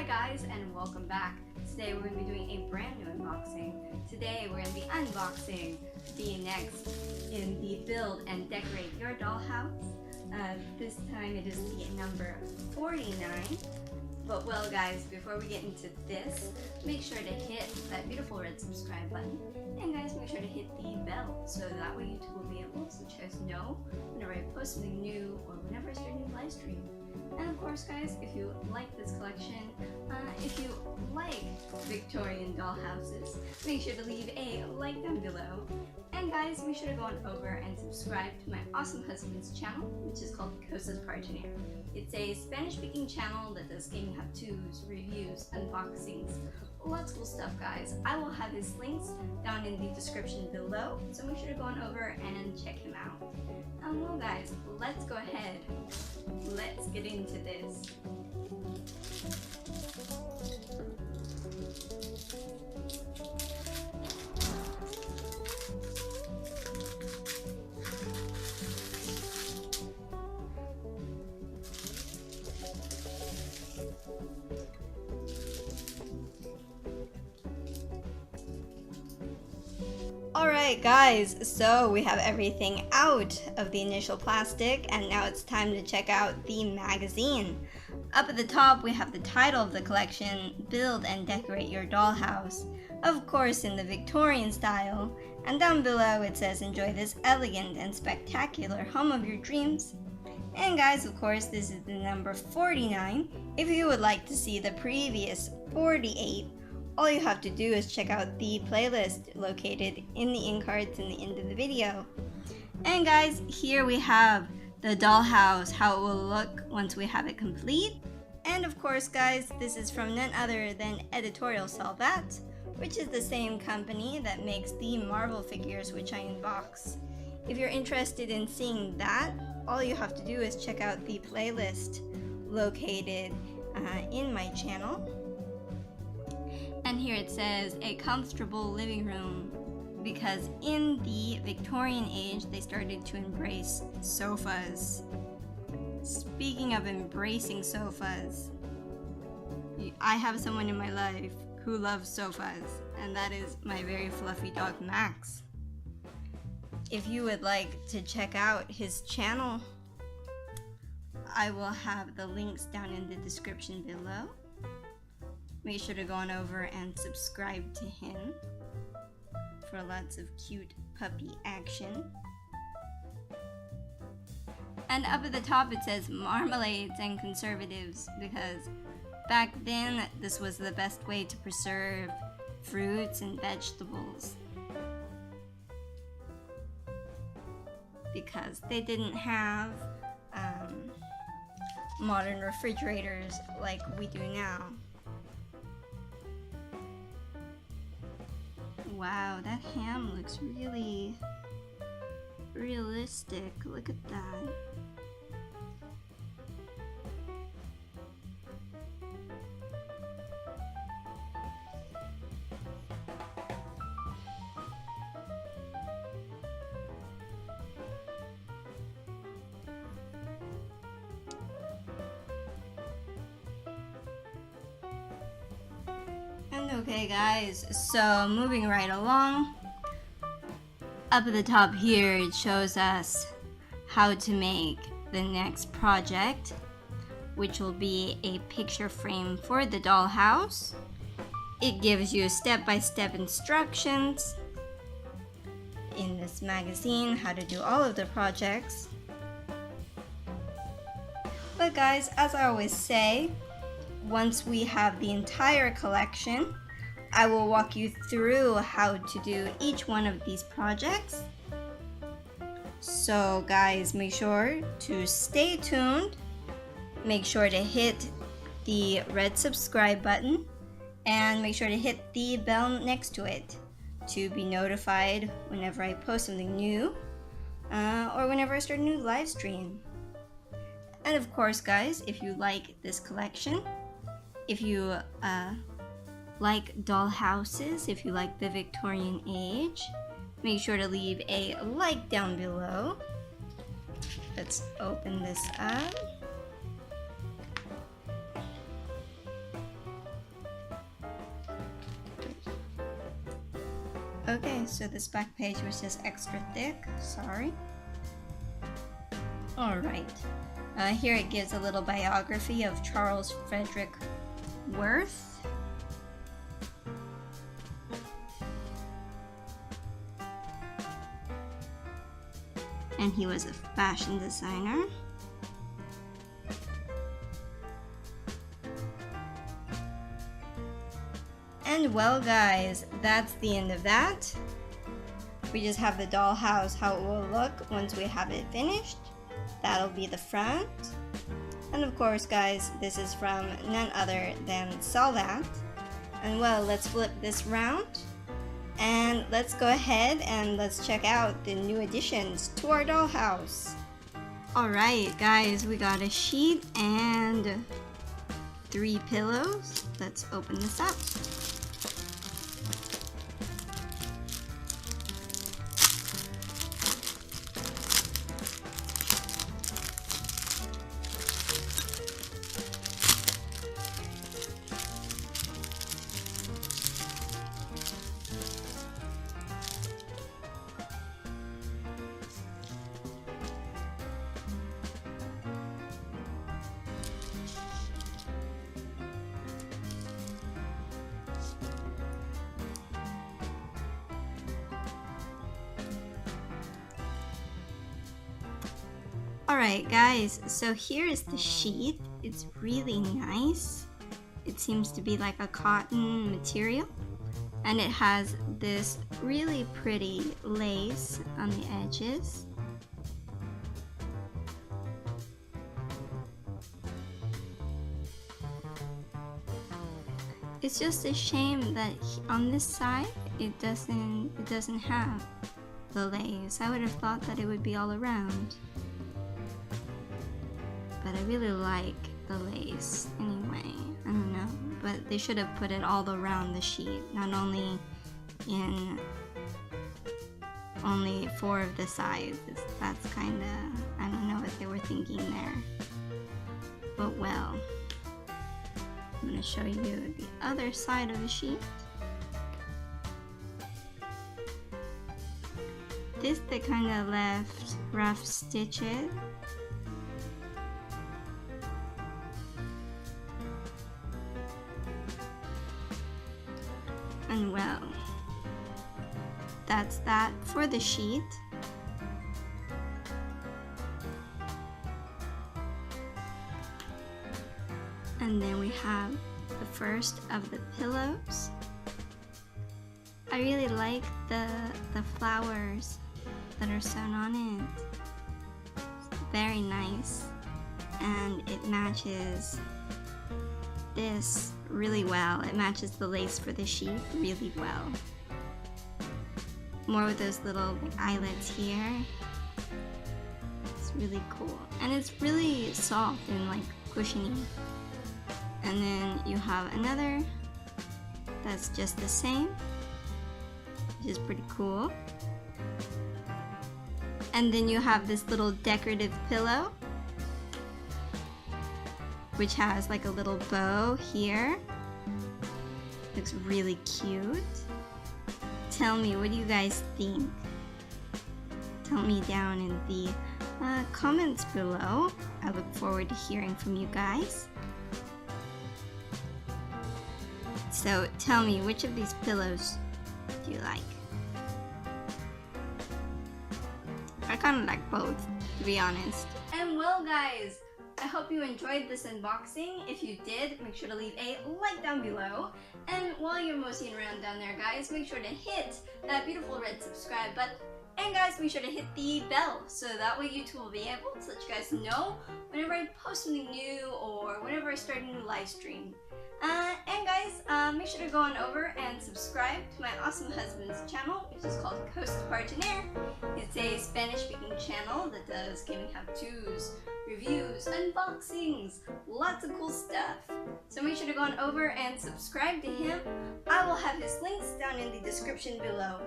guys, and welcome back. Today we're going to be doing a brand new unboxing. Today we're going to be unboxing the next in the Build and Decorate Your Dollhouse. This time it is the number 49. But well guys, before we get into this, make sure to hit that beautiful red subscribe button. And guys, make sure to hit the bell so that way YouTube will be able to let you guys know whenever I post something new or whenever I start a new live stream. And of course guys, if you like this collection, if you like Victorian dollhouses, make sure to leave a like down below. And guys, make sure to go on over and subscribe to my awesome husband's channel, which is called Cosas Partoner. It's a Spanish-speaking channel that does gaming how-tos, reviews, unboxings, lots of cool stuff guys. I will have his links down in the description below, so make sure to go on over and check him out. Well guys, let's go ahead. Let's get into this. Alright guys, so we have everything out of the initial plastic and now it's time to check out the magazine. Up at the top we have the title of the collection, Build and Decorate Your Dollhouse, of course in the Victorian style, and down below it says enjoy this elegant and spectacular home of your dreams. And guys, of course this is the number 49. If you would like to see the previous 48, all you have to do is check out the playlist located in the end cards in the end of the video. And guys, here we have the dollhouse, how it will look once we have it complete. And of course guys, this is from none other than Editorial Salvat, which is the same company that makes the Marvel figures which I unbox. If you're interested in seeing that, all you have to do is check out the playlist located in my channel. And here it says a comfortable living room, because in the Victorian age they started to embrace sofas. Speaking of embracing sofas, I have someone in my life who loves sofas, and that is my very fluffy dog Max. If you would like to check out his channel, I will have the links down in the description below. Make sure to go on over and subscribe to him for lots of cute puppy action. And up at the top it says marmalades and conservatives, because back then this was the best way to preserve fruits and vegetables, because they didn't have modern refrigerators like we do now. Wow, that ham looks really realistic. Look at that. Okay guys, so moving right along, up at the top here it shows us how to make the next project, which will be a picture frame for the dollhouse. It gives you step-by-step instructions in this magazine how to do all of the projects. But guys, as I always say, once we have the entire collection, I will walk you through how to do each one of these projects. So guys, make sure to stay tuned. Make sure to hit the red subscribe button and make sure to hit the bell next to it to be notified whenever I post something new or whenever I start a new live stream. And of course guys, if you like this collection, if you like dollhouses, if you like the Victorian age, make sure to leave a like down below. Let's open this up. Okay, so this back page was just extra thick, sorry. Alright, here it gives a little biography of Charles Frederick Worth. And he was a fashion designer. And well guys, that's the end of that. We just have the dollhouse, how it will look once we have it finished. That'll be the front. And of course guys, this is from none other than Salvat. And well, let's flip this round. And let's go ahead and let's check out the new additions to our dollhouse. Alright guys, we got a sheet and 3 pillows. Let's open this up. Alright guys, so here is the sheet. It's really nice. It seems to be like a cotton material. And it has this really pretty lace on the edges. It's just a shame that on this side it doesn't have the lace. I would have thought that it would be all around. But I really like the lace anyway. I don't know, but they should have put it all around the sheet, not only in only 4 of the sides. That's kind of, I don't know what they were thinking there. But well, I'm going to show you the other side of the sheet. This they kind of left rough stitches. And well, that's that for the sheet. And then we have the first of the pillows. I really like the flowers that are sewn on it. It's very nice, and it matches this really well. It matches the lace for the sheet really well. More with those little eyelets here. It's really cool, and it's really soft and like cushiony. And then you have another that's just the same, which is pretty cool. And then you have this little decorative pillow, which has like a little bow here. Looks really cute. Tell me, what do you guys think? Tell me down in the comments below. I look forward to hearing from you guys. So tell me, which of these pillows do you like? I kind of like both, to be honest. And well guys, I hope you enjoyed this unboxing. If you did, make sure to leave a like down below. And while you're moseying around down there guys, make sure to hit that beautiful red subscribe button. And guys, make sure to hit the bell so that way YouTube will be able to let you guys know whenever I post something new or whenever I start a new live stream. And guys, make sure to go on over and subscribe to my awesome husband's channel, which is called Coast Partenaire. It's a Spanish-speaking channel that does gaming how-tos, reviews, unboxings, lots of cool stuff. So make sure to go on over and subscribe to him. I will have his links down in the description below.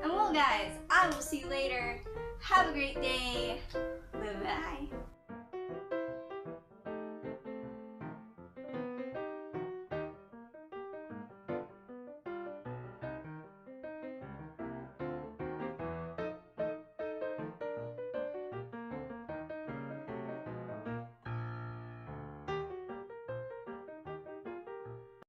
And well guys, I will see you later. Have a great day. Bye-bye.